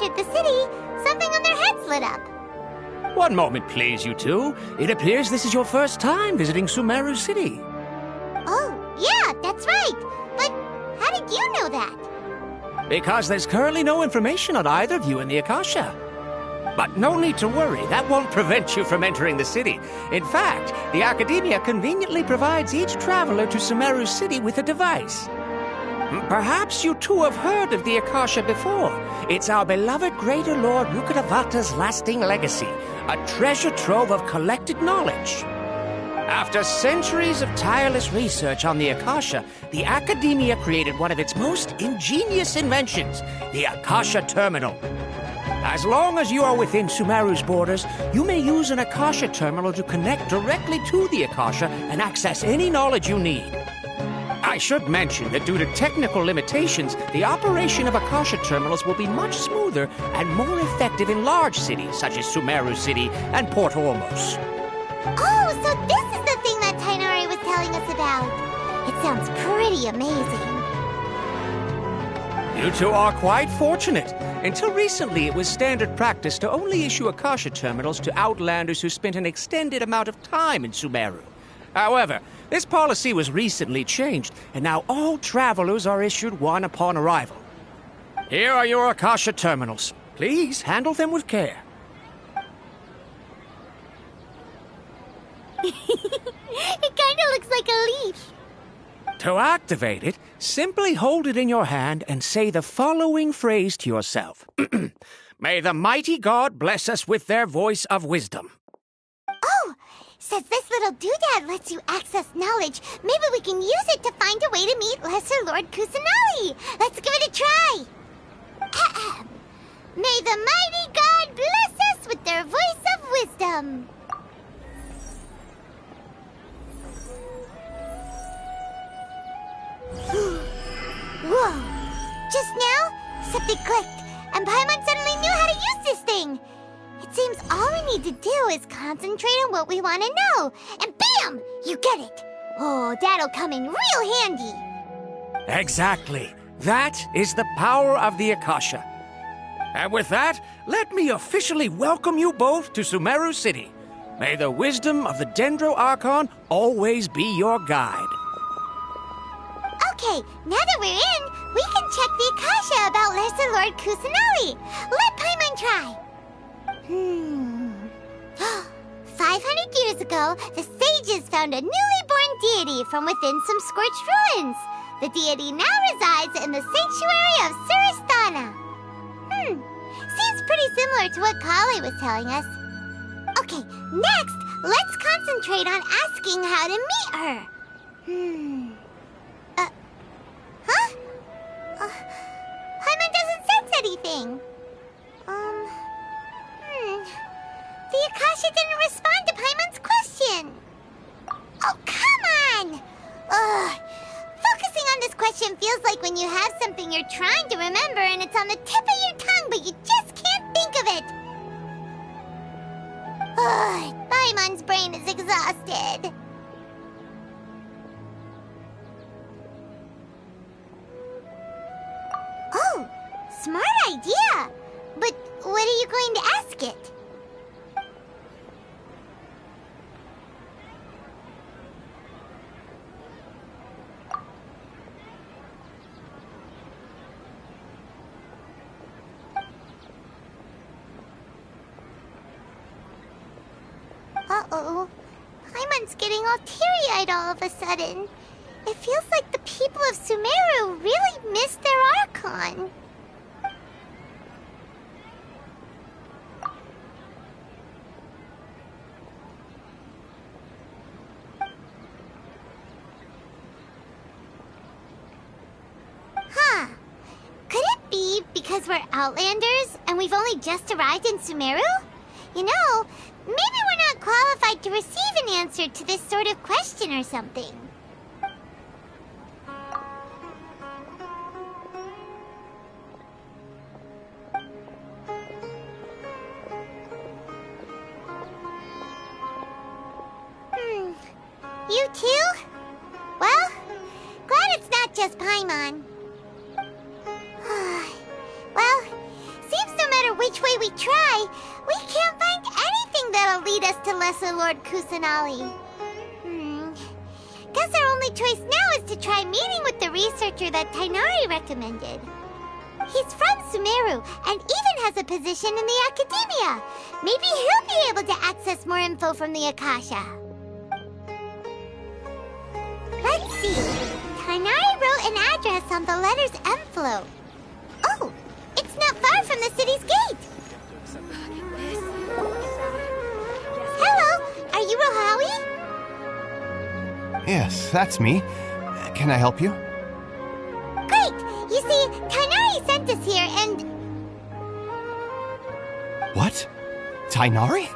entered the city, something on their heads lit up. One moment, please, you two. It appears this is your first time visiting Sumeru City. Oh, yeah, that's right. But how did you know that? Because there's currently no information on either of you in the Akasha. But no need to worry, that won't prevent you from entering the city. In fact, the Academia conveniently provides each traveler to Sumeru City with a device. Perhaps you two have heard of the Akasha before. It's our beloved Greater Lord Rukkhadevata's lasting legacy, a treasure trove of collected knowledge. After centuries of tireless research on the Akasha, the Academia created one of its most ingenious inventions, the Akasha Terminal. As long as you are within Sumeru's borders, you may use an Akasha terminal to connect directly to the Akasha and access any knowledge you need. I should mention that due to technical limitations, the operation of Akasha terminals will be much smoother and more effective in large cities such as Sumeru City and Port Ormos. Oh, so this is the thing that Tainari was telling us about. It sounds pretty amazing. You two are quite fortunate. Until recently, it was standard practice to only issue Akasha terminals to outlanders who spent an extended amount of time in Sumeru. However, this policy was recently changed, and now all travelers are issued one upon arrival. Here are your Akasha terminals. Please handle them with care. It kinda looks like a leash. To activate it, simply hold it in your hand and say the following phrase to yourself. May the mighty God bless us with their voice of wisdom. Oh, says this little doodad lets you access knowledge. Maybe we can use it to find a way to meet Lesser Lord Kusanali. Let's give it a try. Ahem. May the mighty God bless us with their voice of wisdom. Whoa! Just now, something clicked, and Paimon suddenly knew how to use this thing. It seems all we need to do is concentrate on what we want to know, and bam! You get it. Oh, that'll come in real handy. Exactly. That is the power of the Akasha. And with that, let me officially welcome you both to Sumeru City. May the wisdom of the Dendro Archon always be your guide. Okay, now that we're in, we can check the Akasha about Lesser Lord Kusanali. Let Paimon try. 500 years ago, the sages found a newly born deity from within some scorched ruins. The deity now resides in the sanctuary of Suristana. Seems pretty similar to what Kali was telling us. Okay, next, let's concentrate on asking how to meet her. Paimon doesn't sense anything. The Akasha didn't respond to Paimon's question. Oh, come on! Focusing on this question feels like when you have something you're trying to remember and it's on the tip of your tongue, but you just can't think of it. Paimon's brain is exhausted. Oh, smart idea! But what are you going to ask it? Uh-oh. Paimon's getting all teary-eyed all of a sudden. It feels like the people of Sumeru really missed their Archon. Huh. Could it be because we're Outlanders and we've only just arrived in Sumeru? You know, maybe we're not qualified to receive an answer to this sort of question or something. You too? Well, glad it's not just Paimon. Well, seems no which way we try, we can't find anything that'll lead us to Lesser Lord Kusanali. Guess our only choice now is to try meeting with the researcher that Tainari recommended. He's from Sumeru and even has a position in the Academia. Maybe he'll be able to access more info from the Akasha. Let's see. Tainari wrote an address on the letter's envelope. Oh, it's not far from the city's gate. Hello, are you Rohawi? Yes, that's me. Can I help you? Great! You see, Tainari sent us here and... What? Tainari?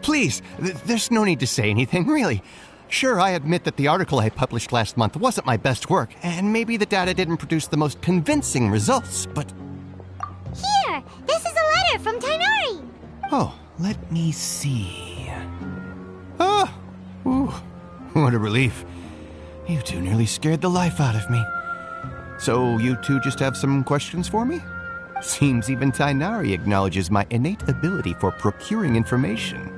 Please, there's no need to say anything, really. Sure, I admit that the article I published last month wasn't my best work, and maybe the data didn't produce the most convincing results, but... Here! This is a letter from Tainari! Oh, let me see... Oh! Ooh, what a relief. You two nearly scared the life out of me. So, you two just have some questions for me? Seems even Tainari acknowledges my innate ability for procuring information.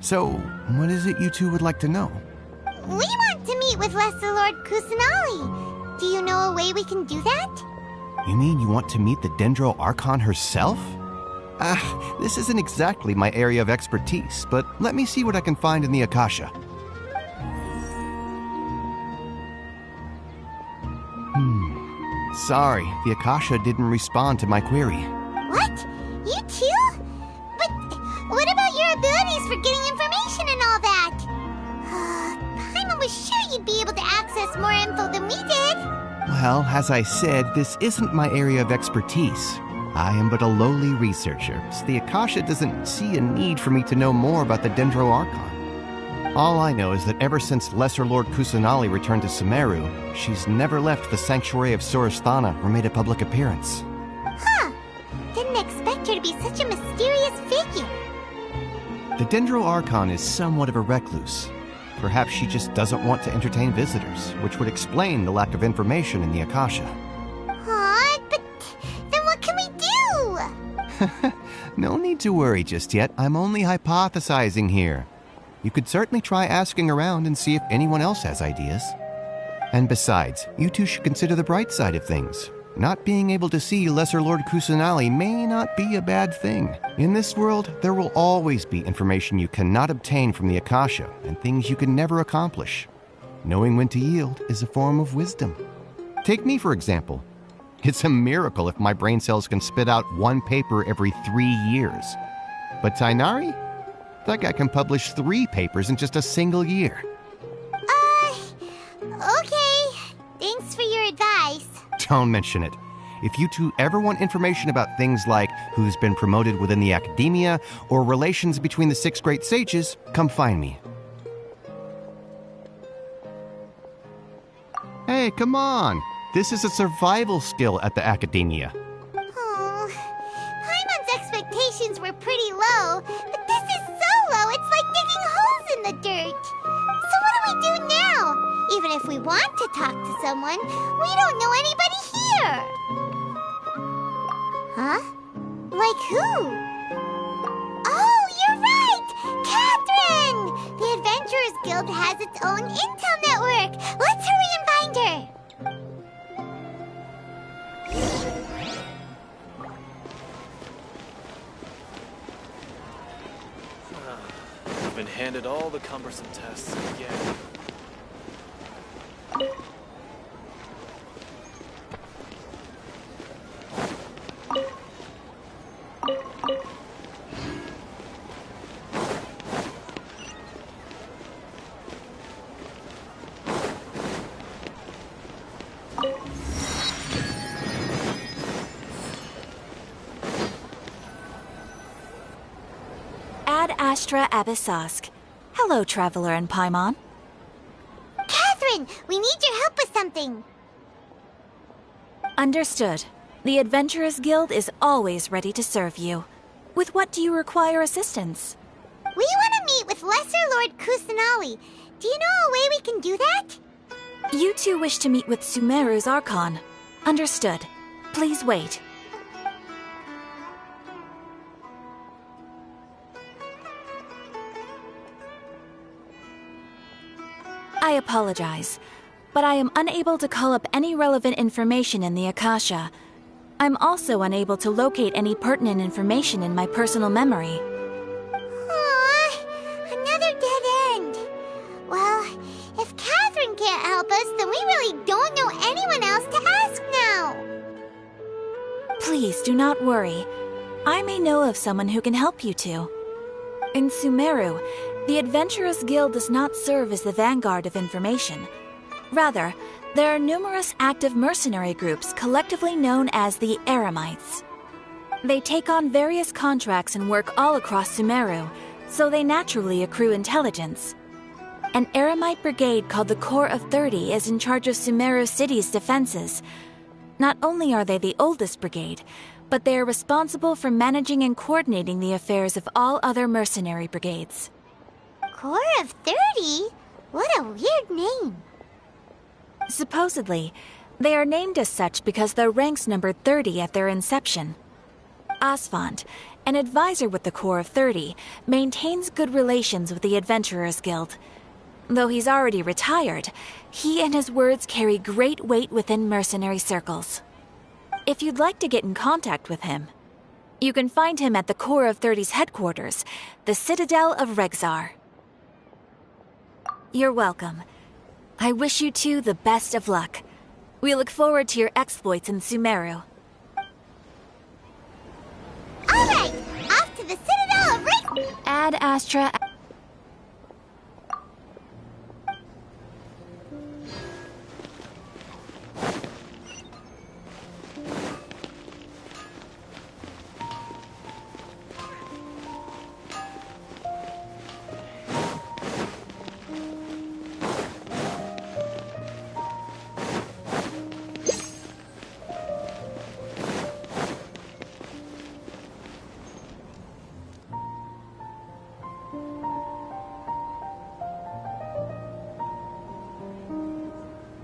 So, what is it you two would like to know? We want to meet with Lesser Lord Kusanali. Do you know a way we can do that? You mean you want to meet the Dendro Archon herself? This isn't exactly my area of expertise, but let me see what I can find in the Akasha. Sorry, the Akasha didn't respond to my query. What? You too? But what about your abilities for getting information and all that? Paimon was sure you'd be able to access more info than we did. Well, as I said, this isn't my area of expertise. I am but a lowly researcher, so the Akasha doesn't see a need for me to know more about the Dendro Archon. All I know is that ever since Lesser Lord Kusanali returned to Sumeru, she's never left the Sanctuary of Surasthana or made a public appearance. Huh. Didn't expect her to be such a mysterious figure. The Dendro Archon is somewhat of a recluse. Perhaps she just doesn't want to entertain visitors, which would explain the lack of information in the Akasha. But then what can we do? No need to worry just yet. I'm only hypothesizing here. You could certainly try asking around and see if anyone else has ideas. And besides, you two should consider the bright side of things. Not being able to see Lesser Lord Kusanali may not be a bad thing. In this world, there will always be information you cannot obtain from the Akasha and things you can never accomplish. Knowing when to yield is a form of wisdom. Take me, for example. It's a miracle if my brain cells can spit out one paper every 3 years. But Tainari? That guy can publish 3 papers in just a single year. Okay. Thanks for your advice. Don't mention it. If you two ever want information about things like who's been promoted within the Academia or relations between the 6 great sages, come find me. Hey, come on. This is a survival skill at the Academia. Oh, Paimon's expectations were pretty low, but this is so low, it's like digging holes in the dirt. So what do we do now? Even if we want to talk to someone, we don't know anybody here. Huh? Like who? Oh, you're right! Catherine! The Adventurers Guild has its own intel network. Let's hurry and find her. I've been handed all the cumbersome tests again. Ad Astra Abyssosk. Hello, Traveler and Paimon. Catherine, we need your help with something. Understood. The Adventurers Guild is always ready to serve you. With what do you require assistance? We want to meet with Lesser Lord Kusanali. Do you know a way we can do that? You two wish to meet with Sumeru's Archon. Understood. Please wait. I apologize, but I am unable to call up any relevant information in the Akasha. I'm also unable to locate any pertinent information in my personal memory. Aw, another dead end. Well, if Catherine can't help us, then we really don't know anyone else to ask now. Please do not worry. I may know of someone who can help you two. In Sumeru, the Adventurers Guild does not serve as the vanguard of information. Rather, there are numerous active mercenary groups collectively known as the Eremites. They take on various contracts and work all across Sumeru, so they naturally accrue intelligence. An Eremite brigade called the Corps of 30 is in charge of Sumeru City's defenses. Not only are they the oldest brigade, but they are responsible for managing and coordinating the affairs of all other mercenary brigades. Corps of 30? What a weird name. Supposedly, they are named as such because their ranks numbered 30 at their inception. Asphalt, an advisor with the Corps of 30, maintains good relations with the Adventurers Guild. Though he's already retired, he and his words carry great weight within mercenary circles. If you'd like to get in contact with him, you can find him at the Corps of 30's headquarters, the Citadel of Regzar. You're welcome. I wish you two the best of luck. We look forward to your exploits in Sumeru. All right, off to the Citadel of Regzar. Ad Astra.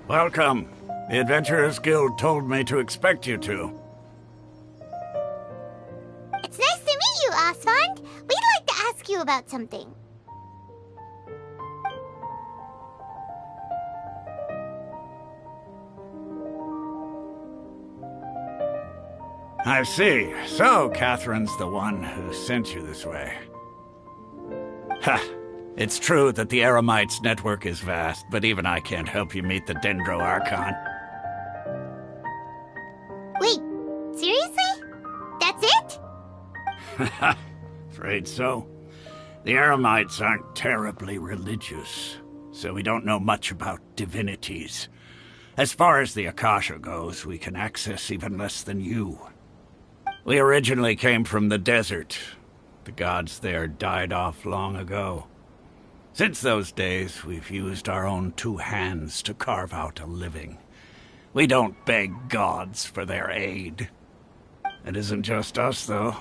Welcome. The Adventurers Guild told me to expect you two. It's nice to meet you, Asphalt. We'd like to ask you about something. I see. So, Catherine's the one who sent you this way. Ha! It's true that the Eremites' network is vast, but even I can't help you meet the Dendro Archon. Wait, seriously? That's it? Afraid so. The Eremites aren't terribly religious, so we don't know much about divinities. As far as the Akasha goes, we can access even less than you. We originally came from the desert. The gods there died off long ago. Since those days, we've used our own two hands to carve out a living. We don't beg gods for their aid. It isn't just us, though.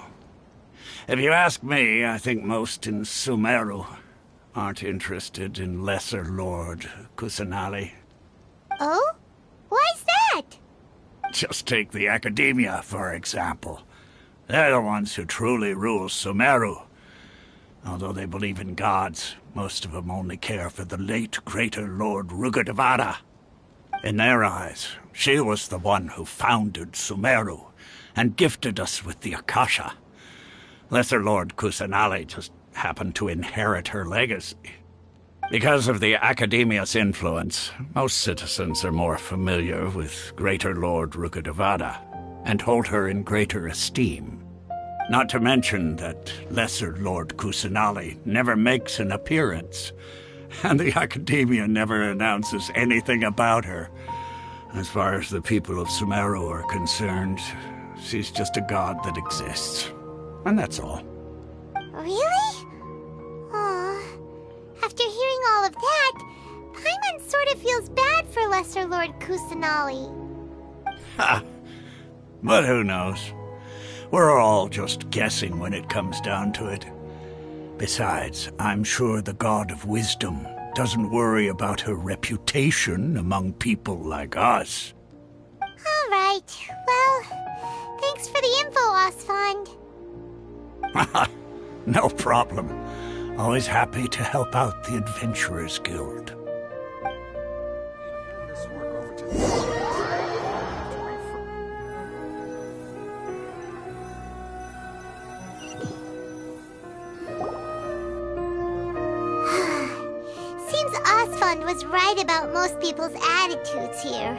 If you ask me, I think most in Sumeru aren't interested in Lesser Lord Kusanali. Oh? Why's that? Just take the Academia, for example. They're the ones who truly rule Sumeru. Although they believe in gods, most of them only care for the late Greater Lord Rugadavada. In their eyes, she was the one who founded Sumeru and gifted us with the Akasha. Lesser Lord Kusanali just happened to inherit her legacy. Because of the Academia's influence, most citizens are more familiar with Greater Lord Rugadavada and hold her in greater esteem. Not to mention that Lesser Lord Kusanali never makes an appearance, and the Academia never announces anything about her. As far as the people of Sumeru are concerned, she's just a god that exists. And that's all. Really? Aw. After hearing all of that, Paimon sort of feels bad for Lesser Lord Kusanali. Ha! But who knows? We're all just guessing when it comes down to it. Besides, I'm sure the God of Wisdom doesn't worry about her reputation among people like us. All right. Well, thanks for the info, Asfand. No problem. Always happy to help out the Adventurers Guild. right about most people's attitudes here.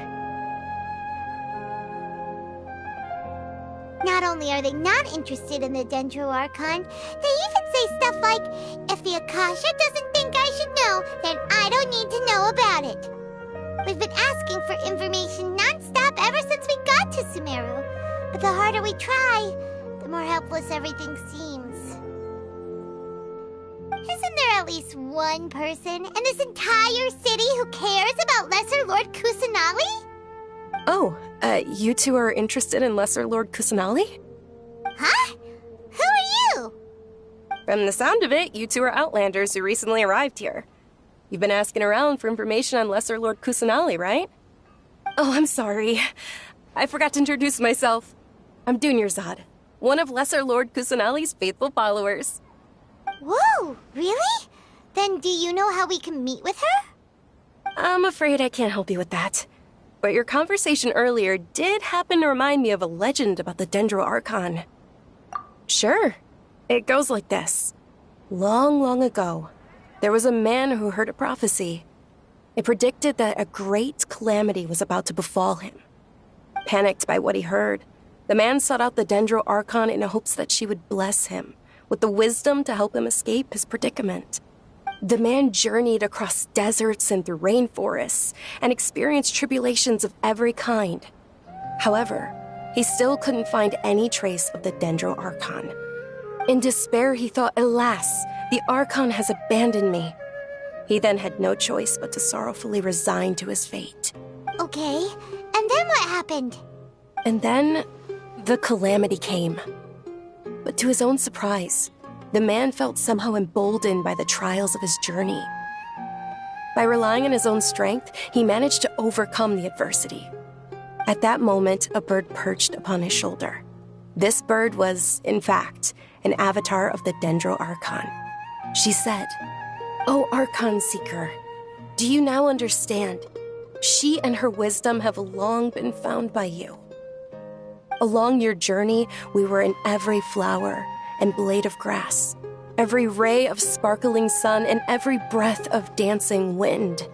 Not only are they not interested in the Dendro Archon, they even say stuff like, if the Akasha doesn't think I should know, then I don't need to know about it. We've been asking for information non-stop ever since we got to Sumeru. But the harder we try, the more helpless everything seems. Isn't there at least one person in this entire city who cares about Lesser Lord Kusanali? Oh, you two are interested in Lesser Lord Kusanali? Huh? Who are you? From the sound of it, you two are Outlanders who recently arrived here. You've been asking around for information on Lesser Lord Kusanali, right? Oh, I'm sorry. I forgot to introduce myself. I'm Dunyarzad, one of Lesser Lord Kusanali's faithful followers. Whoa, really? Then do you know how we can meet with her? I'm afraid I can't help you with that. But your conversation earlier did happen to remind me of a legend about the Dendro Archon. Sure. It goes like this. Long, long ago, there was a man who heard a prophecy. It predicted that a great calamity was about to befall him. Panicked by what he heard, the man sought out the Dendro Archon in hopes that she would bless him with the wisdom to help him escape his predicament. The man journeyed across deserts and through rainforests and experienced tribulations of every kind. However, he still couldn't find any trace of the Dendro Archon. In despair, he thought, alas, the Archon has abandoned me. He then had no choice but to sorrowfully resign to his fate. Okay, and then what happened? And then, the calamity came. But to his own surprise, the man felt somehow emboldened by the trials of his journey. By relying on his own strength, he managed to overcome the adversity. At that moment, a bird perched upon his shoulder. This bird was, in fact, an avatar of the Dendro Archon. She said, "O Archon Seeker, do you now understand? She and her wisdom have long been found by you. Along your journey, we were in every flower and blade of grass, every ray of sparkling sun, and every breath of dancing wind.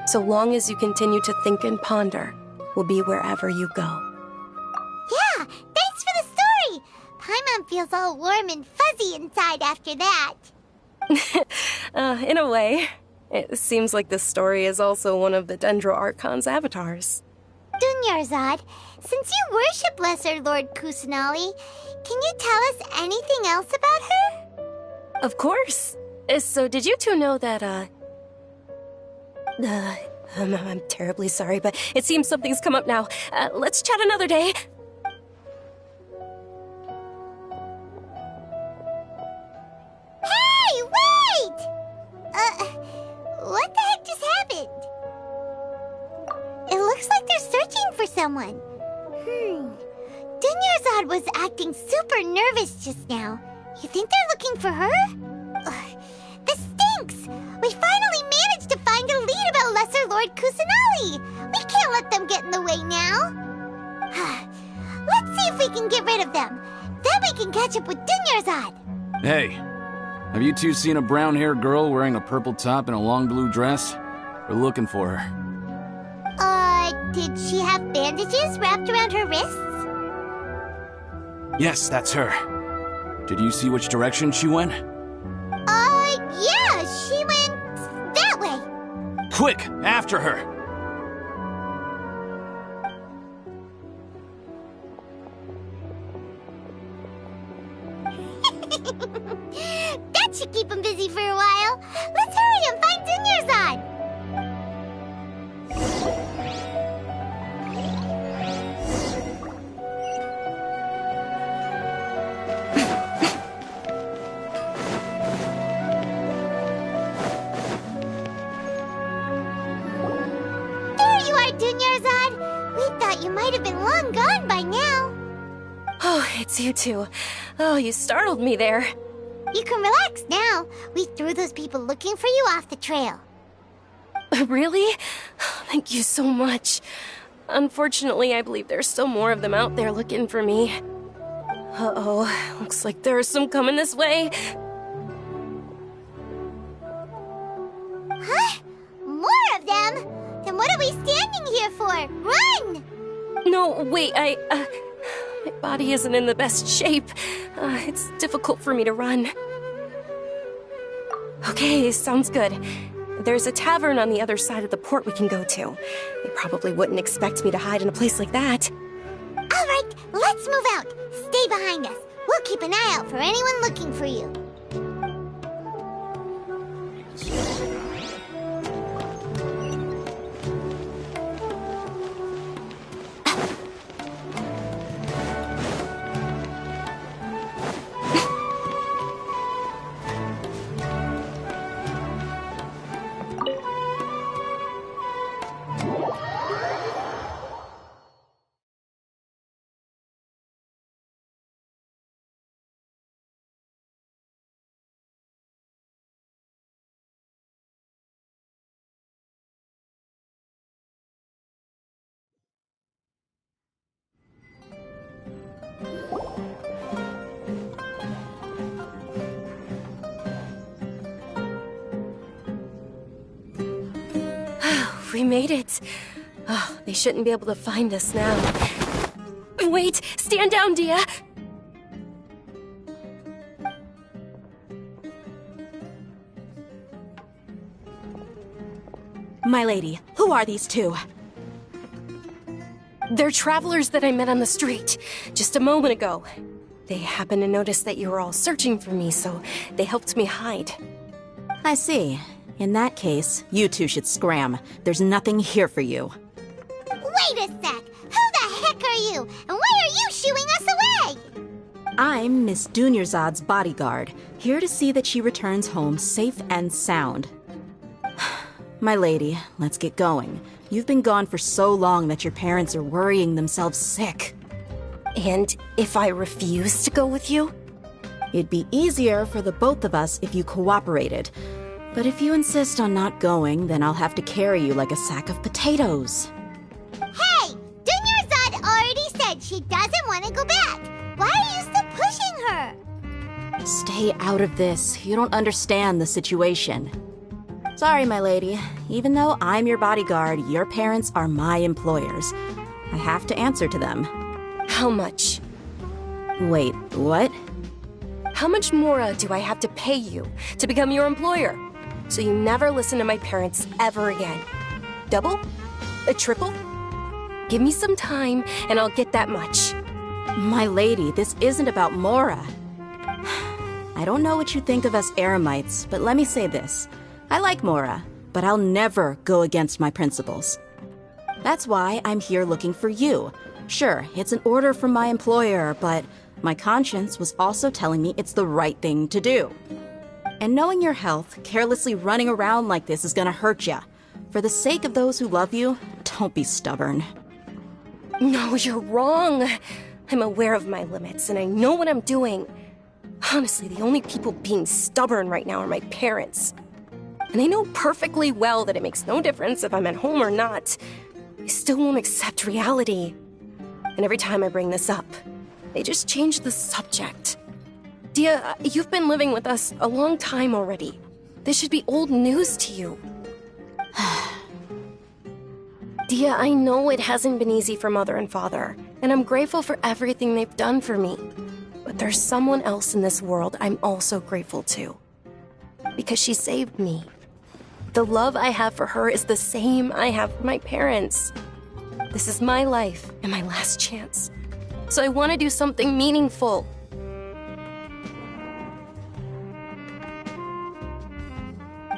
So long as you continue to think and ponder, we'll be wherever you go." Yeah, thanks for the story! Paimon feels all warm and fuzzy inside after that. In a way, it seems like this story is also one of the Dendro Archon's avatars. Dunyarzad, since you worship Lesser Lord Kusanali, can you tell us anything else about her? Of course. So did you two know that, I'm terribly sorry, but it seems something's come up now. Let's chat another day. Hey, wait! What the heck just happened? It looks like they're searching for someone. Dunyarzad was acting super nervous just now. You think they're looking for her? Ugh, this stinks! We finally managed to find a lead about Lesser Lord Kusanali! We can't let them get in the way now! Let's see if we can get rid of them. Then we can catch up with Dunyarzad! Hey, have you two seen a brown-haired girl wearing a purple top and a long blue dress? We're looking for her. Did she have bandages wrapped around her wrists? Yes, that's her. Did you see which direction she went? Yeah, she went that way. Quick, after her! That should keep him busy for a while. Let's hurry and find Dunyarzad. Dunyarzad, we thought you might have been long gone by now. Oh, it's you two. Oh, you startled me there. You can relax now. We threw those people looking for you off the trail. Really? Thank you so much. Unfortunately, I believe there's still more of them out there looking for me. Uh-oh, looks like there are some coming this way. Huh? More of them? standing here for? Run! No, wait, my body isn't in the best shape. It's difficult for me to run. Okay, sounds good. There's a tavern on the other side of the port we can go to. They probably wouldn't expect me to hide in a place like that. All right, let's move out. Stay behind us. We'll keep an eye out for anyone looking for you. We made it. Oh, they shouldn't be able to find us now. Wait! Stand down, Dia! My lady, who are these two? They're travelers that I met on the street just a moment ago. They happened to notice that you were all searching for me, so they helped me hide. I see. In that case, you two should scram. There's nothing here for you. Wait a sec! Who the heck are you? And why are you shooing us away? I'm Miss Dunyarzad's bodyguard, here to see that she returns home safe and sound. My lady, let's get going. You've been gone for so long that your parents are worrying themselves sick. And if I refuse to go with you? It'd be easier for the both of us if you cooperated. But if you insist on not going, then I'll have to carry you like a sack of potatoes. Hey! Dunyarzad already said she doesn't want to go back. Why are you still pushing her? Stay out of this. You don't understand the situation. Sorry, my lady. Even though I'm your bodyguard, your parents are my employers. I have to answer to them. How much? Wait, what? How much more do I have to pay you to become your employer? So you never listen to my parents ever again. Double? A triple? Give me some time and I'll get that much. My lady, this isn't about Mora. I don't know what you think of us Eremites, but let me say this. I like Mora, but I'll never go against my principles. That's why I'm here looking for you. Sure, it's an order from my employer, but my conscience was also telling me it's the right thing to do. And knowing your health, carelessly running around like this is gonna hurt ya. For the sake of those who love you, don't be stubborn. No, you're wrong. I'm aware of my limits, and I know what I'm doing. Honestly, the only people being stubborn right now are my parents. And I know perfectly well that it makes no difference if I'm at home or not. They still won't accept reality. And every time I bring this up, they just change the subject. Dia, you've been living with us a long time already. This should be old news to you. Dia, I know it hasn't been easy for Mother and Father, and I'm grateful for everything they've done for me. But there's someone else in this world I'm also grateful to. Because she saved me. The love I have for her is the same I have for my parents. This is my life and my last chance. So I want to do something meaningful.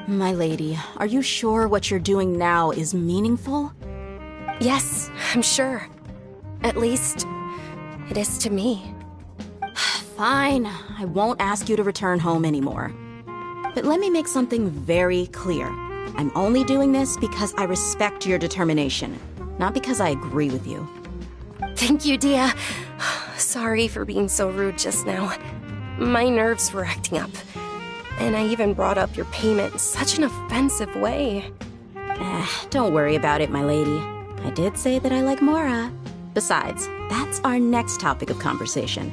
My lady, are you sure what you're doing now is meaningful? Yes, I'm sure. At least, it is to me. Fine, I won't ask you to return home anymore. But let me make something very clear. I'm only doing this because I respect your determination, not because I agree with you. Thank you, Dia. Sorry for being so rude just now. My nerves were acting up. And I even brought up your payment in such an offensive way. Don't worry about it, my lady. I did say that I like Mora. Besides, that's our next topic of conversation.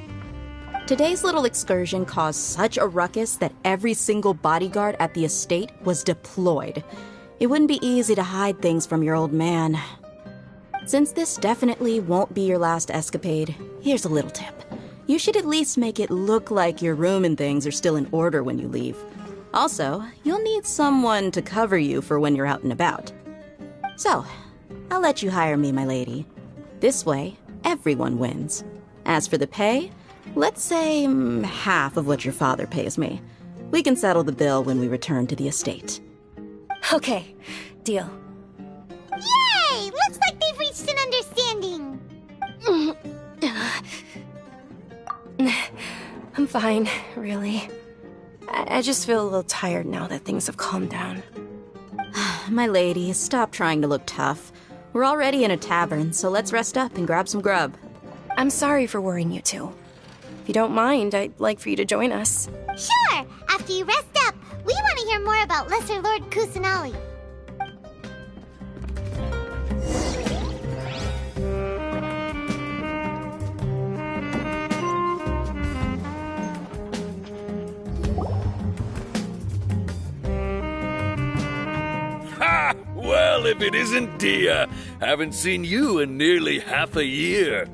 Today's little excursion caused such a ruckus that every single bodyguard at the estate was deployed. It wouldn't be easy to hide things from your old man. Since this definitely won't be your last escapade, here's a little tip. You should at least make it look like your room and things are still in order when you leave. Also, you'll need someone to cover you for when you're out and about. So, I'll let you hire me, my lady. This way, everyone wins. As for the pay, let's say half of what your father pays me. We can settle the bill when we return to the estate. Okay, deal. Yay! Looks like they've reached an understanding. I'm fine, really. I just feel a little tired now that things have calmed down. My lady, stop trying to look tough. We're already in a tavern, so let's rest up and grab some grub. I'm sorry for worrying you two. If you don't mind, I'd like for you to join us. Sure! After you rest up, we want to hear more about Lesser Lord Kusanali. Ha! Well, if it isn't Dia. Haven't seen you in nearly half a year.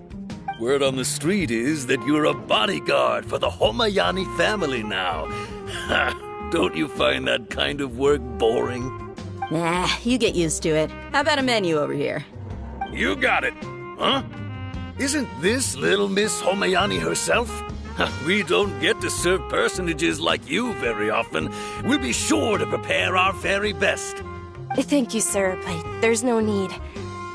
Word on the street is that you're a bodyguard for the Homayani family now. Ha! Don't you find that kind of work boring? Nah, you get used to it. How about a menu over here? You got it. Huh? Isn't this little Miss Homayani herself? We don't get to serve personages like you very often. We'll be sure to prepare our very best. Thank you, sir, but there's no need.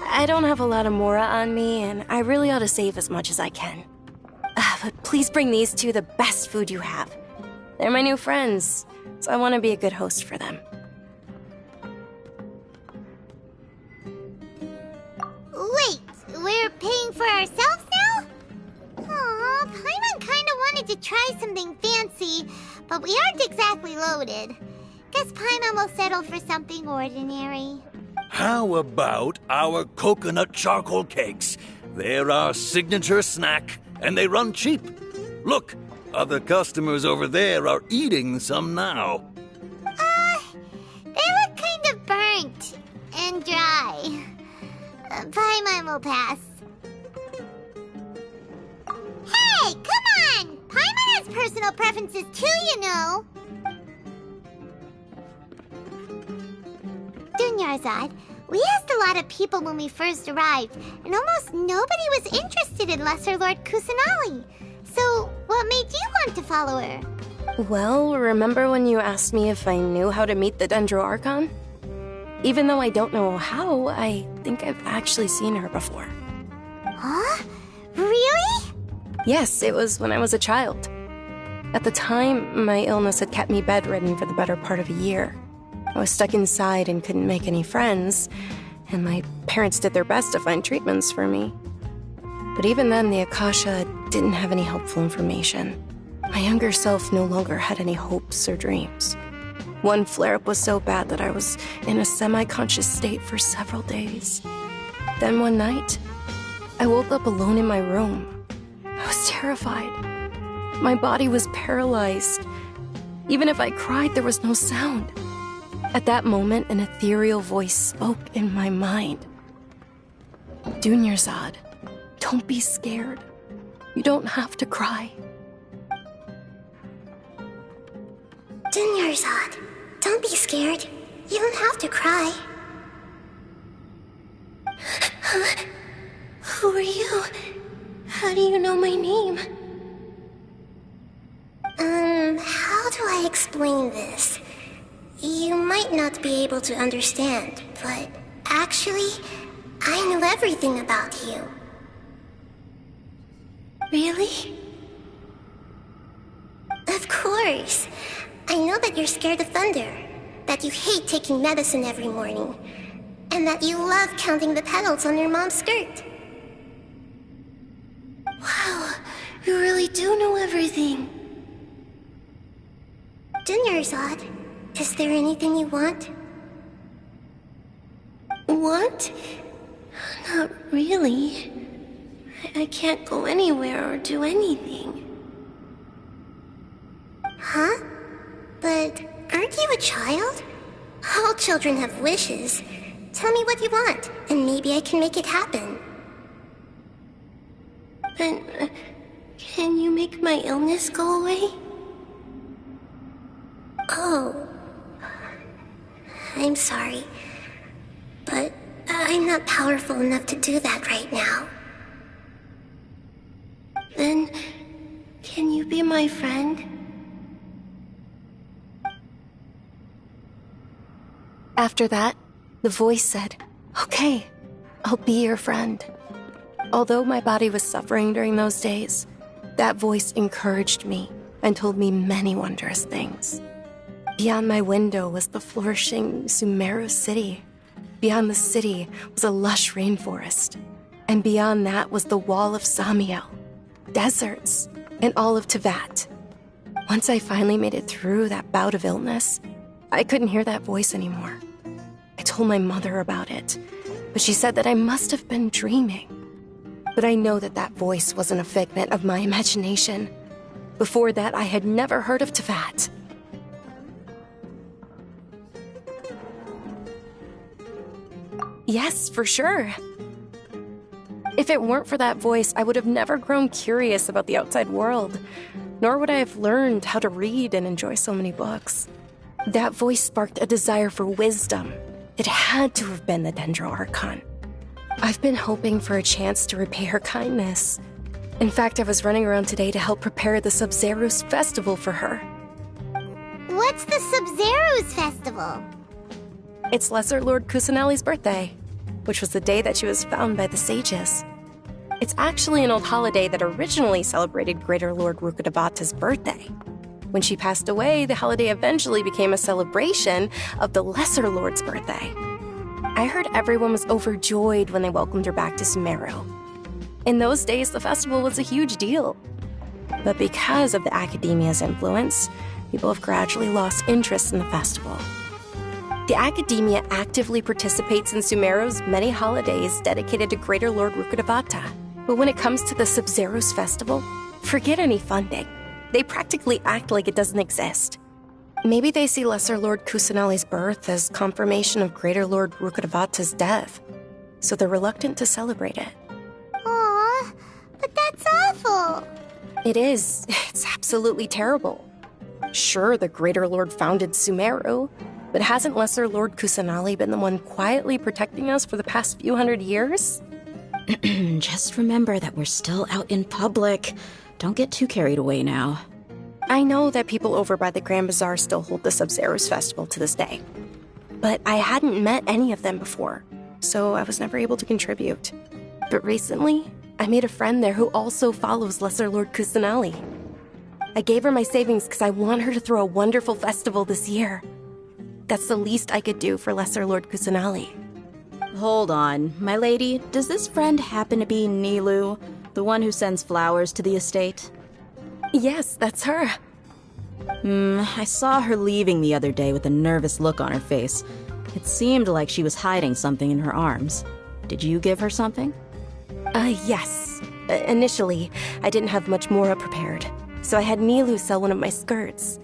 I don't have a lot of Mora on me, and I really ought to save as much as I can. But please bring these two the best food you have. They're my new friends, so I want to be a good host for them. Wait, we're paying for ourselves now? Aw, Paimon kinda wanted to try something fancy, but we aren't exactly loaded. Guess Paimon will settle for something ordinary. How about our coconut charcoal cakes? They're our signature snack, and they run cheap. Look, other customers over there are eating some now. They look kind of burnt and dry. Paimon will pass. Hey, come on! Paimon has personal preferences too, you know. Dunyarzad, we asked a lot of people when we first arrived, and almost nobody was interested in Lesser Lord Kusanali. So, what made you want to follow her? Well, remember when you asked me if I knew how to meet the Dendro Archon? Even though I don't know how, I think I've actually seen her before. Huh? Really? Yes, it was when I was a child. At the time, my illness had kept me bedridden for the better part of a year. I was stuck inside and couldn't make any friends, and my parents did their best to find treatments for me. But even then, the Akasha didn't have any helpful information. My younger self no longer had any hopes or dreams. One flare-up was so bad that I was in a semi-conscious state for several days. Then one night, I woke up alone in my room. I was terrified. My body was paralyzed. Even if I cried, there was no sound. At that moment, an ethereal voice spoke in my mind. Dunyarzad, don't be scared. You don't have to cry. Dunyarzad, don't be scared. You don't have to cry. Who are you? How do you know my name? How do I explain this? You might not be able to understand, but actually, I know everything about you. Really? Of course. I know that you're scared of thunder, that you hate taking medicine every morning, and that you love counting the petals on your mom's skirt. Wow, you really do know everything. Dunyarzad, is there anything you want? Want? Not really. I can't go anywhere or do anything. Huh? But aren't you a child? All children have wishes. Tell me what you want, and maybe I can make it happen. But, can you make my illness go away? Oh. I'm sorry. But I'm not powerful enough to do that right now. Then, can you be my friend? After that, the voice said, "Okay, I'll be your friend." Although my body was suffering during those days, that voice encouraged me and told me many wondrous things. Beyond my window was the flourishing Sumeru city. Beyond the city was a lush rainforest. And beyond that was the wall of Samiel, deserts, and all of Tevat. Once I finally made it through that bout of illness, I couldn't hear that voice anymore. I told my mother about it, but she said that I must have been dreaming. But I know that that voice wasn't a figment of my imagination. Before that, I had never heard of Tevat. Yes, for sure. If it weren't for that voice, I would have never grown curious about the outside world, nor would I have learned how to read and enjoy so many books. That voice sparked a desire for wisdom. It had to have been the Dendro Archon. I've been hoping for a chance to repay her kindness. In fact, I was running around today to help prepare the Sub-Zerus festival for her. What's the Sub-Zerus festival? It's Lesser Lord Kusanali's birthday, which was the day that she was found by the sages. It's actually an old holiday that originally celebrated Greater Lord Rukkhadevata's birthday. When she passed away, the holiday eventually became a celebration of the Lesser Lord's birthday. I heard everyone was overjoyed when they welcomed her back to Sumeru. In those days, the festival was a huge deal. But because of the Academia's influence, people have gradually lost interest in the festival. The Academia actively participates in Sumeru's many holidays dedicated to Greater Lord Rukkhadevata. But when it comes to the Sub-Zerus festival, forget any funding. They practically act like it doesn't exist. Maybe they see Lesser Lord Kusanali's birth as confirmation of Greater Lord Rukkhadevata's death, so they're reluctant to celebrate it. Aw, but that's awful. It is. It's absolutely terrible. Sure, the Greater Lord founded Sumeru, but hasn't Lesser Lord Kusanali been the one quietly protecting us for the past few hundred years? Just remember that we're still out in public. Don't get too carried away now. I know that people over by the Grand Bazaar still hold the Sub-Zerus festival to this day. But I hadn't met any of them before, so I was never able to contribute. But recently, I made a friend there who also follows Lesser Lord Kusanali. I gave her my savings because I want her to throw a wonderful festival this year. That's the least I could do for Lesser Lord Kusanali. Hold on, my lady. Does this friend happen to be Nilu, the one who sends flowers to the estate? Yes, that's her. I saw her leaving the other day with a nervous look on her face. It seemed like she was hiding something in her arms. Did you give her something? Yes. Initially, I didn't have much Mora prepared, so I had Nilu sell one of my skirts.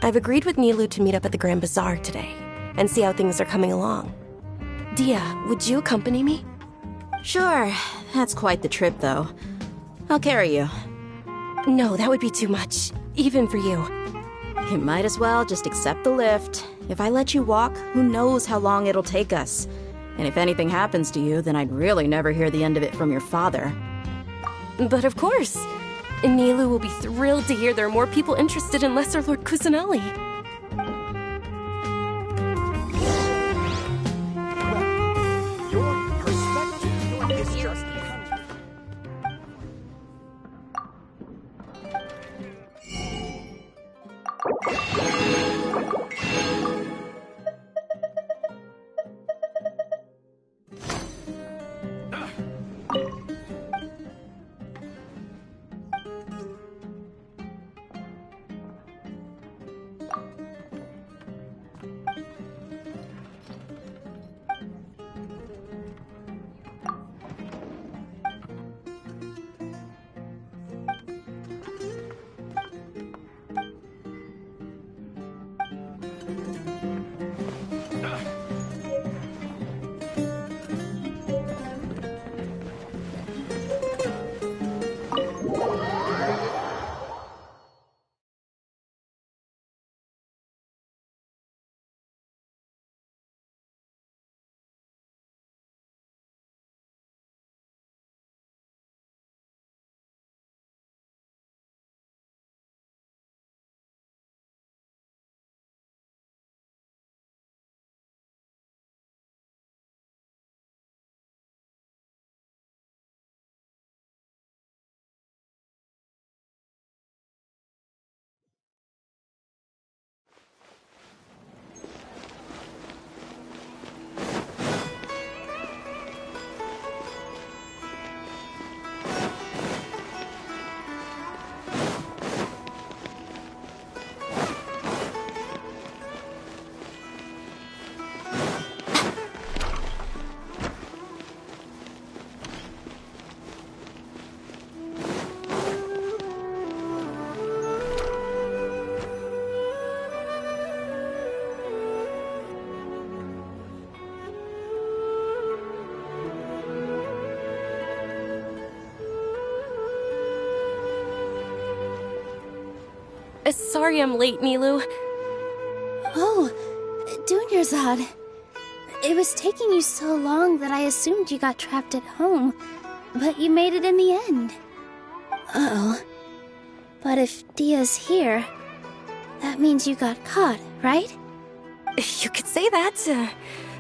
I've agreed with Nilu to meet up at the Grand Bazaar today and see how things are coming along. Dia, would you accompany me? Sure. That's quite the trip, though. I'll carry you. No, that would be too much, even for you. You might as well just accept the lift. If I let you walk, who knows how long it'll take us. And if anything happens to you, then I'd really never hear the end of it from your father. But of course. Nilu will be thrilled to hear there are more people interested in Lesser Lord Kusanali. Your perspective is just... Sorry I'm late, Nilu. Oh, Dunyarzad. It was taking you so long that I assumed you got trapped at home, but you made it in the end. Uh-oh. But if Dia's here, that means you got caught, right? You could say that,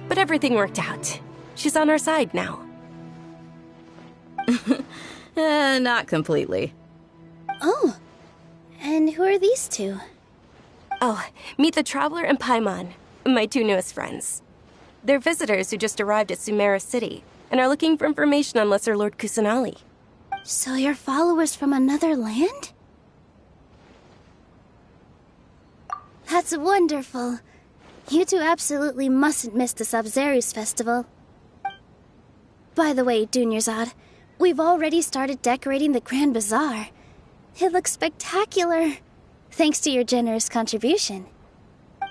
but everything worked out. She's on our side now. Not completely. Oh, and who are these two? Oh, meet the Traveler and Paimon, my two newest friends. They're visitors who just arrived at Sumeru City and are looking for information on Lesser Lord Kusanali. So you're followers from another land? That's wonderful. You two absolutely mustn't miss the Sabzeruz festival. By the way, Dunyarzad, we've already started decorating the Grand Bazaar. It looks spectacular, thanks to your generous contribution.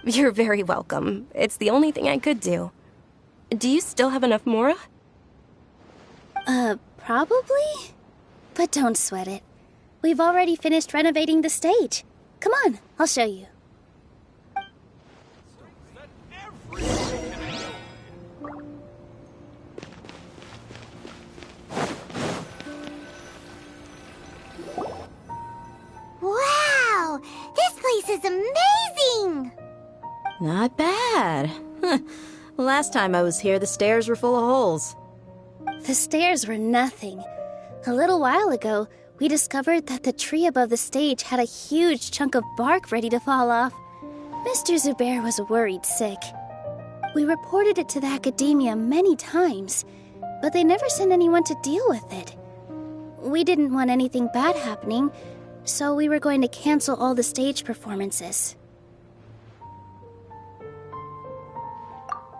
You're very welcome. It's the only thing I could do. Do you still have enough Mora? Probably? But don't sweat it. We've already finished renovating the stage. Come on, I'll show you. Wow! This place is amazing! Not bad. Last time I was here, the stairs were full of holes. The stairs were nothing. A little while ago, we discovered that the tree above the stage had a huge chunk of bark ready to fall off. Mr. Zubair was worried sick. We reported it to the academia many times, but they never sent anyone to deal with it. We didn't want anything bad happening, so we were going to cancel all the stage performances.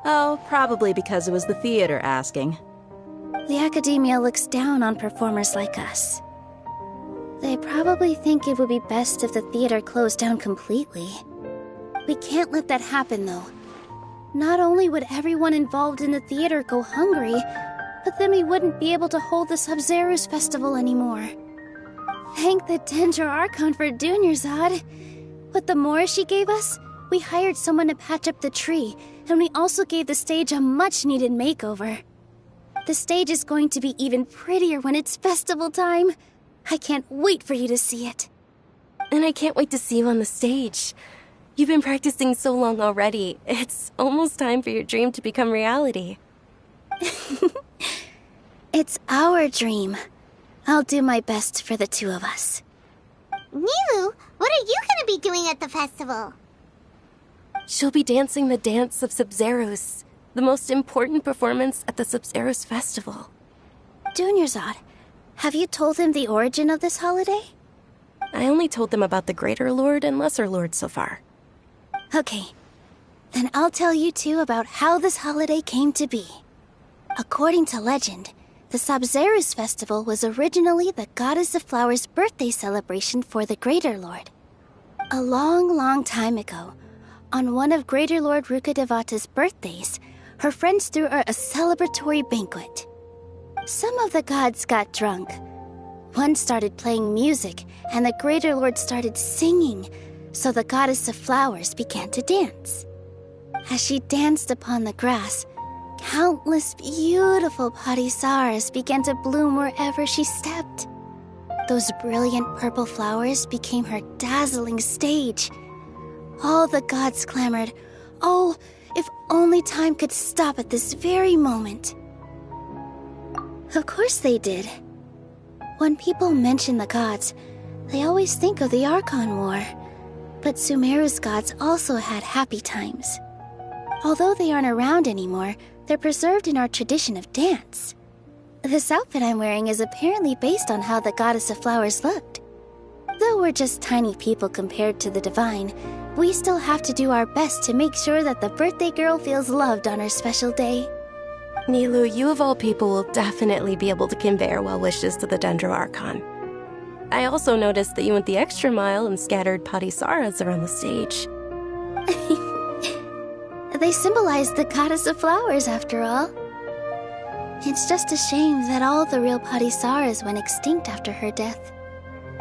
Oh, probably because it was the theater asking. The academia looks down on performers like us. They probably think it would be best if the theater closed down completely. We can't let that happen, though. Not only would everyone involved in the theater go hungry, but then we wouldn't be able to hold the Sabzeruz festival anymore. Thank the Dendro Archon for Dunyarzad. With the Mora she gave us, we hired someone to patch up the tree, and we also gave the stage a much-needed makeover. The stage is going to be even prettier when it's festival time. I can't wait for you to see it. And I can't wait to see you on the stage. You've been practicing so long already. It's almost time for your dream to become reality. It's our dream. I'll do my best for the two of us. Nilu, what are you gonna be doing at the festival? She'll be dancing the dance of Sabzeruz, the most important performance at the Sabzeruz festival. Dunyarzad, have you told them the origin of this holiday? I only told them about the Greater Lord and Lesser Lord so far. Okay, then I'll tell you two about how this holiday came to be. According to legend, the Sabzeruz festival was originally the Goddess of Flowers' birthday celebration for the Greater Lord. A long, long time ago, on one of Greater Lord Rukkhadevata's birthdays, her friends threw her a celebratory banquet. Some of the gods got drunk. One started playing music, and the Greater Lord started singing, so the Goddess of Flowers began to dance. As she danced upon the grass, countless beautiful parisaras began to bloom wherever she stepped. Those brilliant purple flowers became her dazzling stage. All the gods clamored, "Oh, if only time could stop at this very moment." Of course they did. When people mention the gods, they always think of the Archon War. But Sumeru's gods also had happy times. Although they aren't around anymore, they're preserved in our tradition of dance. This outfit I'm wearing is apparently based on how the Goddess of Flowers looked. Though we're just tiny people compared to the Divine, we still have to do our best to make sure that the birthday girl feels loved on her special day. Nilu, you of all people will definitely be able to convey our well wishes to the Dendro Archon. I also noticed that you went the extra mile and scattered parisaras around the stage. They symbolize the Goddess of Flowers, after all. It's just a shame that all the real parisaras went extinct after her death.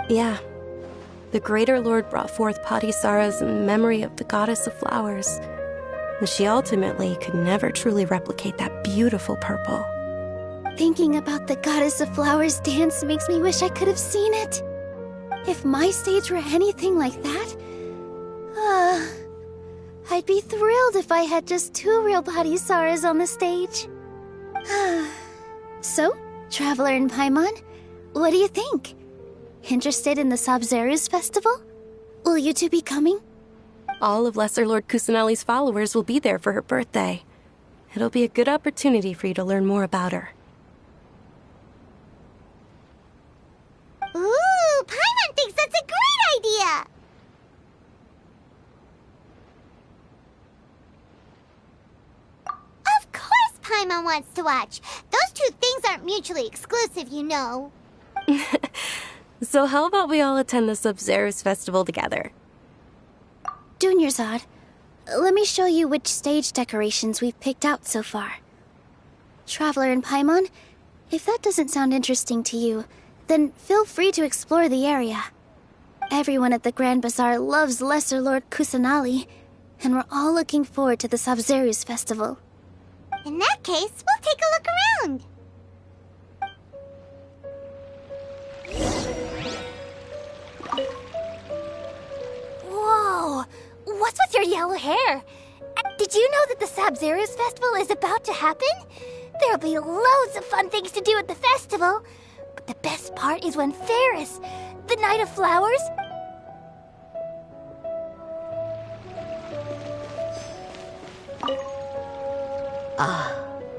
Yeah. the Greater Lord brought forth Padisara's memory of the goddess of flowers. And she ultimately could never truly replicate that beautiful purple. Thinking about the Goddess of Flowers dance makes me wish I could have seen it. If my stage were anything like that, I'd be thrilled if I had just 2 real Padisaras on the stage. So, Traveler and Paimon, what do you think? Interested in the Sabzeruz festival? Will you two be coming? All of Lesser Lord Kusanali's followers will be there for her birthday. It'll be a good opportunity for you to learn more about her. Ooh, Paimon thinks that's a great idea! Of course Paimon wants to watch. Those 2 things aren't mutually exclusive, you know. So how about we all attend the Sabzeruz festival together? Dunyarzad, let me show you which stage decorations we've picked out so far. Traveler and Paimon, if that doesn't sound interesting to you, then feel free to explore the area. Everyone at the Grand Bazaar loves Lesser Lord Kusanali, and we're all looking forward to the Sabzeruz festival. In that case, we'll take a look around. Whoa! What's with your yellow hair? Did you know that the Sabzeruz festival is about to happen? There'll be loads of fun things to do at the festival. But the best part is when Ferris, the Night of Flowers...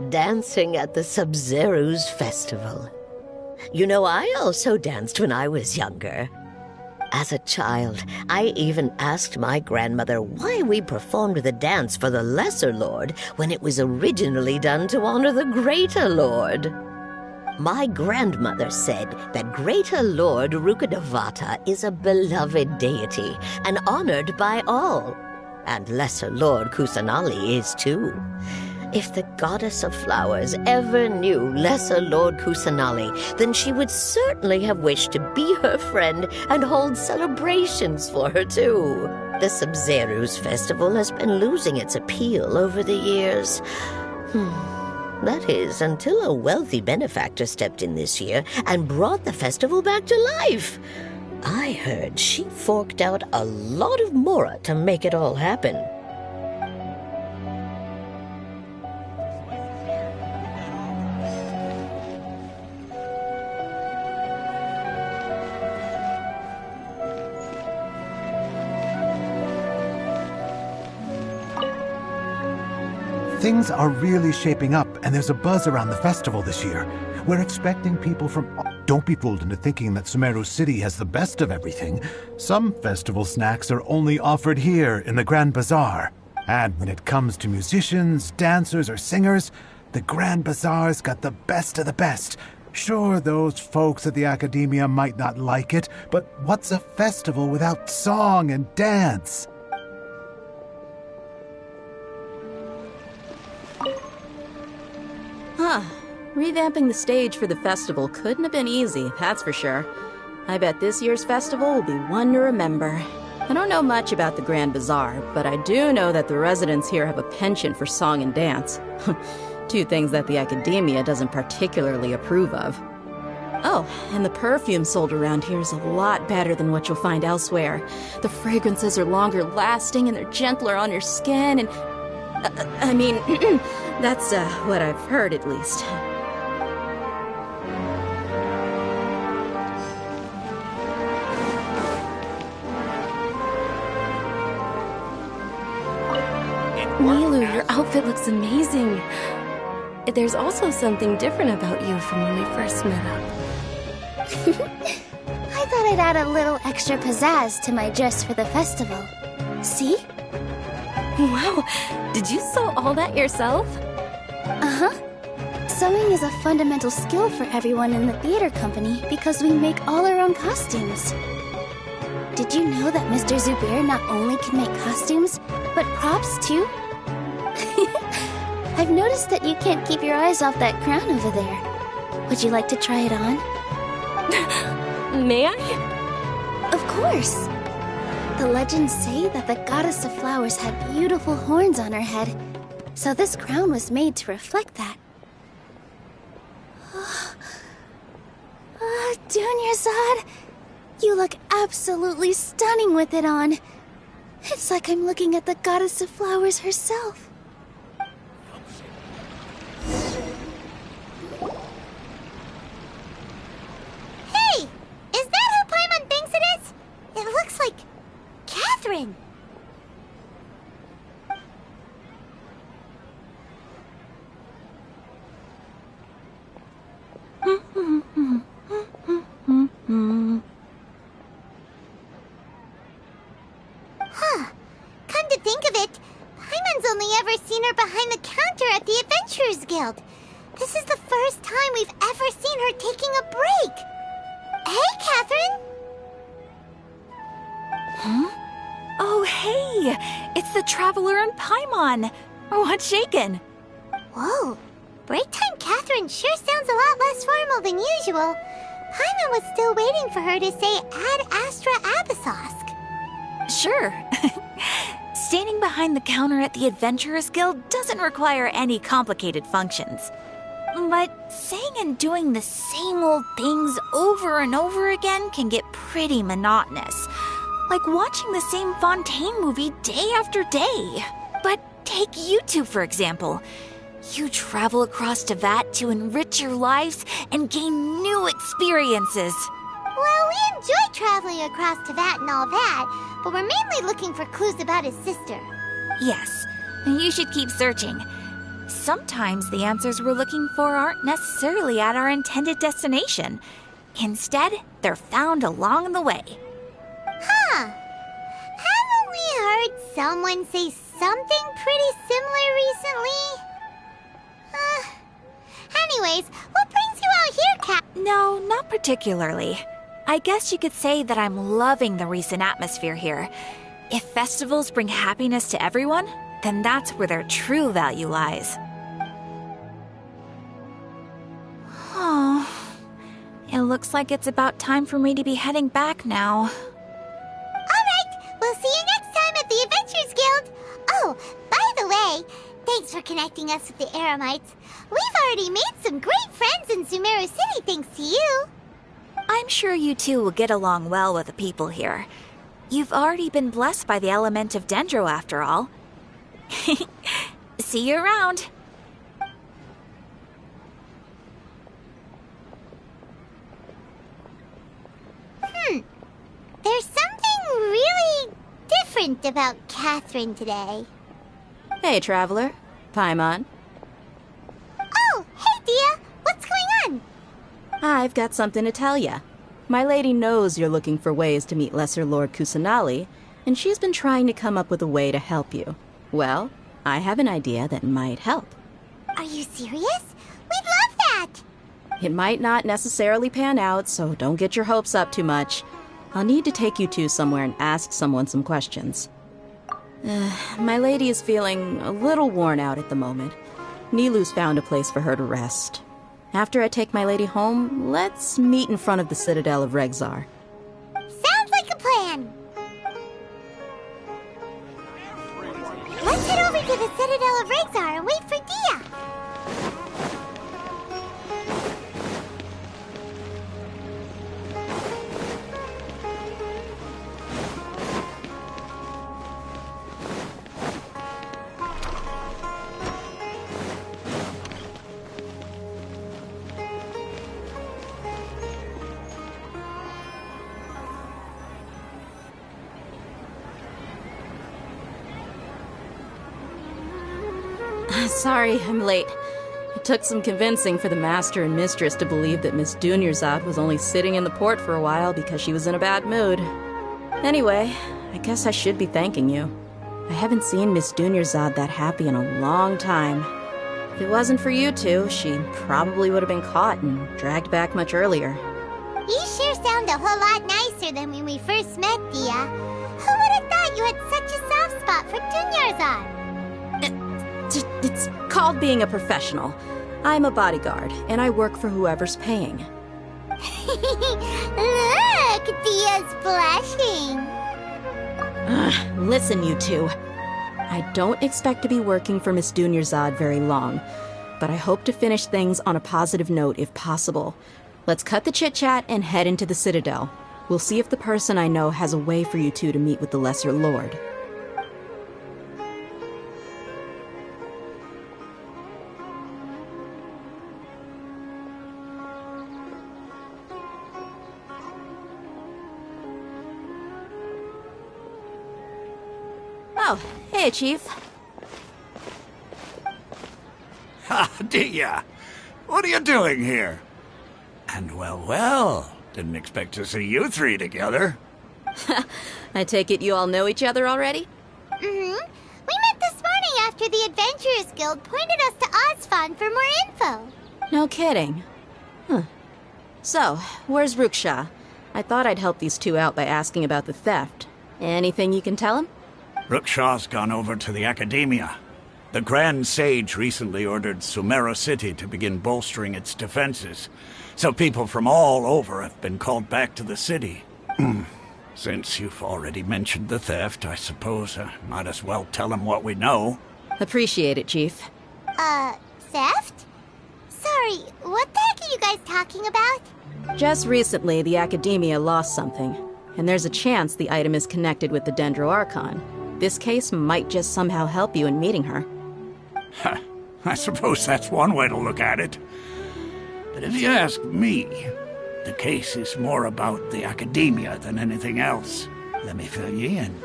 Dancing at the Sabzeruz festival. You know, I also danced when I was younger. As a child, I even asked my grandmother why we performed the dance for the Lesser Lord when it was originally done to honor the Greater Lord. My grandmother said that Greater Lord Rukkhadevata is a beloved deity and honored by all, and Lesser Lord Kusanali is too. If the Goddess of Flowers ever knew Lesser Lord Kusanali, then she would certainly have wished to be her friend and hold celebrations for her too. The Sabzeruz festival has been losing its appeal over the years. That is, until a wealthy benefactor stepped in this year and brought the festival back to life. I heard she forked out a lot of mora to make it all happen. Things are really shaping up, and there's a buzz around the festival this year. We're expecting people from... Don't be fooled into thinking that Sumeru City has the best of everything. Some festival snacks are only offered here in the Grand Bazaar. And when it comes to musicians, dancers, or singers, the Grand Bazaar's got the best of the best. Sure, those folks at the Academia might not like it, but what's a festival without song and dance? Revamping the stage for the festival couldn't have been easy, that's for sure. I bet this year's festival will be one to remember. I don't know much about the Grand Bazaar, but I do know that the residents here have a penchant for song and dance. 2 things that the Academia doesn't particularly approve of. Oh, and the perfume sold around here is a lot better than what you'll find elsewhere. The fragrances are longer lasting and they're gentler on your skin and... I mean, that's what I've heard at least. Nilu, your outfit looks amazing. There's also something different about you from when we first met up. I thought I'd add a little extra pizzazz to my dress for the festival. See? Wow, did you sew all that yourself? Uh-huh. Sewing is a fundamental skill for everyone in the theater company because we make all our own costumes. Did you know that Mr. Zubair not only can make costumes, but props too? I've noticed that you can't keep your eyes off that crown over there. Would you like to try it on? May I? Of course. The legends say that the goddess of flowers had beautiful horns on her head, so this crown was made to reflect that. Dunyarzad, you look absolutely stunning with it on. It's like I'm looking at the goddess of flowers herself. Hey! Is that who Paimon thinks it is? It looks like Catherine. Huh. Come to think of it, Paimon's only ever seen her behind the counter at the Adventurers Guild. This is the first time we've ever seen her taking a break. Hey, Catherine! Huh? Oh, hey! It's the Traveler and Paimon! What's shaken? Whoa. Break time Catherine sure sounds a lot less formal than usual. Paimon was still waiting for her to say Ad Astra Abyssosk. Sure. Standing behind the counter at the Adventurers Guild doesn't require any complicated functions. But saying and doing the same old things over and over again can get pretty monotonous. Like watching the same Fontaine movie day after day. But take you two, for example. You travel across Teyvat to enrich your lives and gain new experiences. Well, we enjoy traveling across Teyvat and all that, but we're mainly looking for clues about his sister. Yes, you should keep searching. Sometimes the answers we're looking for aren't necessarily at our intended destination. Instead, they're found along the way. Huh. Haven't we heard someone say something pretty similar recently? Anyways, what brings you out here, Cat? No, not particularly. I guess you could say that I'm loving the recent atmosphere here. If festivals bring happiness to everyone, then that's where their true value lies. Oh, it looks like it's about time for me to be heading back now. Alright, we'll see you next time at the Adventurers Guild. Oh, by the way, thanks for connecting us with the Eremites. We've already made some great friends in Sumeru City thanks to you. I'm sure you two will get along well with the people here. You've already been blessed by the element of Dendro after all. See you around. There's something really different about Catherine today. Hey, Traveler. Paimon. Oh, hey, Dia. What's going on? I've got something to tell ya. My lady knows you're looking for ways to meet Lesser Lord Kusanali, and she's been trying to come up with a way to help you. Well, I have an idea that might help. Are you serious? We'd love that! It might not necessarily pan out, so don't get your hopes up too much. I'll need to take you two somewhere and ask someone some questions. My lady is feeling a little worn out at the moment. Nilu's found a place for her to rest. After I take my lady home, let's meet in front of the Citadel of Regzar. Sounds like a plan! Let's head over to the Citadel of Regzar and wait for Dia! Sorry, I'm late. It took some convincing for the master and mistress to believe that Miss Dunyarzad was only sitting in the port for a while because she was in a bad mood. Anyway, I guess I should be thanking you. I haven't seen Miss Dunyarzad that happy in a long time. If it wasn't for you two, she probably would have been caught and dragged back much earlier. You sure sound a whole lot nicer than when we first met, Dia. Who would have thought you had such a soft spot for Dunyarzad? It's called being a professional. I'm a bodyguard, and I work for whoever's paying. Look! Dia's blushing. Listen, you two. I don't expect to be working for Miss Dunyarzad very long, but I hope to finish things on a positive note if possible. Let's cut the chit-chat and head into the Citadel. We'll see if the person I know has a way for you two to meet with the Lesser Lord. Oh, hey, Chief. Ha, Dia! What are you doing here? And well, didn't expect to see you three together. I take it you all know each other already? Mm-hmm. We met this morning after the Adventurers Guild pointed us to Osfon for more info. No kidding. Huh. So, where's Ruksha? I thought I'd help these two out by asking about the theft. Anything you can tell him? Ruksha's gone over to the Academia. The Grand Sage recently ordered Sumeru City to begin bolstering its defenses, so people from all over have been called back to the city. Since you've already mentioned the theft, I suppose I might as well tell him what we know. Appreciate it, Chief. Theft? Sorry, what the heck are you guys talking about? Just recently, the Academia lost something, and there's a chance the item is connected with the Dendro Archon. This case might just somehow help you in meeting her. I suppose that's one way to look at it. But if you ask me, the case is more about the Academia than anything else. Let me fill you in.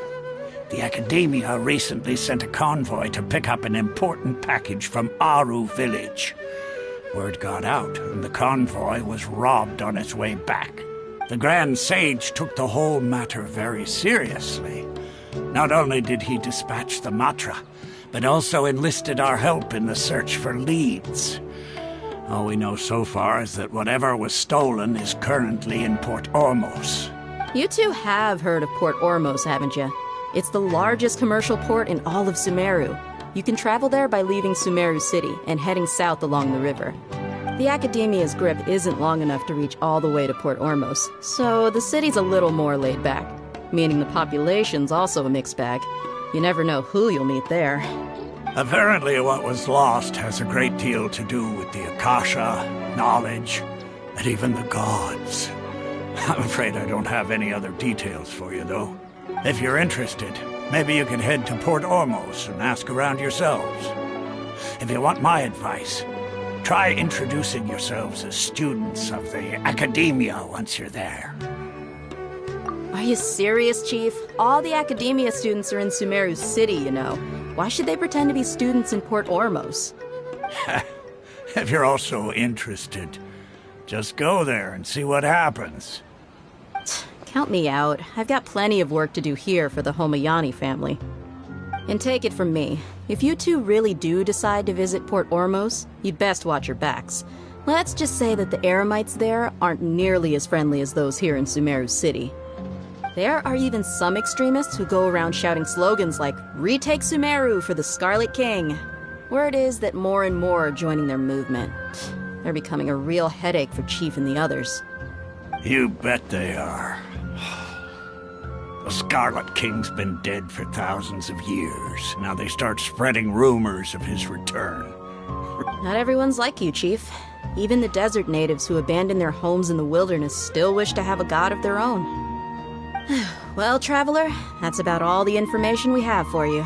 The Academia recently sent a convoy to pick up an important package from Aru village. Word got out, and the convoy was robbed on its way back. The Grand Sage took the whole matter very seriously. Not only did he dispatch the Matra, but also enlisted our help in the search for leads. All we know so far is that whatever was stolen is currently in Port Ormos. You two have heard of Port Ormos, haven't you? It's the largest commercial port in all of Sumeru. You can travel there by leaving Sumeru City and heading south along the river. The Academia's grip isn't long enough to reach all the way to Port Ormos, so the city's a little more laid back, meaning the population's also a mixed bag. You never know who you'll meet there. Apparently what was lost has a great deal to do with the Akasha, knowledge, and even the gods. I'm afraid I don't have any other details for you, though. If you're interested, maybe you can head to Port Ormos and ask around yourselves. If you want my advice, try introducing yourselves as students of the Academia once you're there. Are you serious, Chief? All the Academia students are in Sumeru City, you know. Why should they pretend to be students in Port Ormos? If you're also interested, just go there and see what happens. Count me out. I've got plenty of work to do here for the Homayani family. And take it from me, if you two really do decide to visit Port Ormos, you'd best watch your backs. Let's just say that the Eremites there aren't nearly as friendly as those here in Sumeru City. There are even some extremists who go around shouting slogans like, "Retake Sumeru for the Scarlet King." Word is that more and more are joining their movement. They're becoming a real headache for Chief and the others. You bet they are. The Scarlet King's been dead for thousands of years. Now they start spreading rumors of his return. Not everyone's like you, Chief. Even the desert natives who abandoned their homes in the wilderness still wish to have a god of their own. Well, Traveler, that's about all the information we have for you.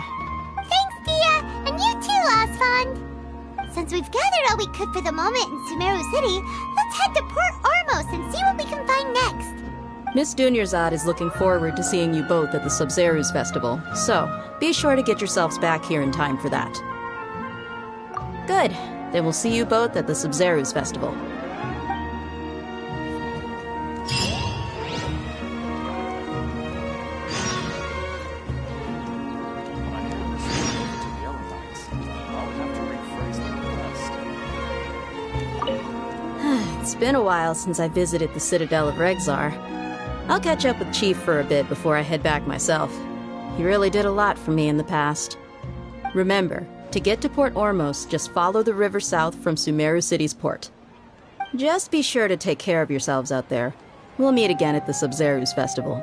Thanks, Dia, and you too, Osfond. Since we've gathered all we could for the moment in Sumeru City, let's head to Port Ormos and see what we can find next. Miss Dunyarzad is looking forward to seeing you both at the Sub-Zeru's festival, so be sure to get yourselves back here in time for that. Good. Then we'll see you both at the Sub-Zeru's festival. It's been a while since I visited the Citadel of Regzar. I'll catch up with Chief for a bit before I head back myself. He really did a lot for me in the past. Remember, to get to Port Ormos, just follow the river south from Sumeru City's port. Just be sure to take care of yourselves out there. We'll meet again at the Sub-Zeru's festival.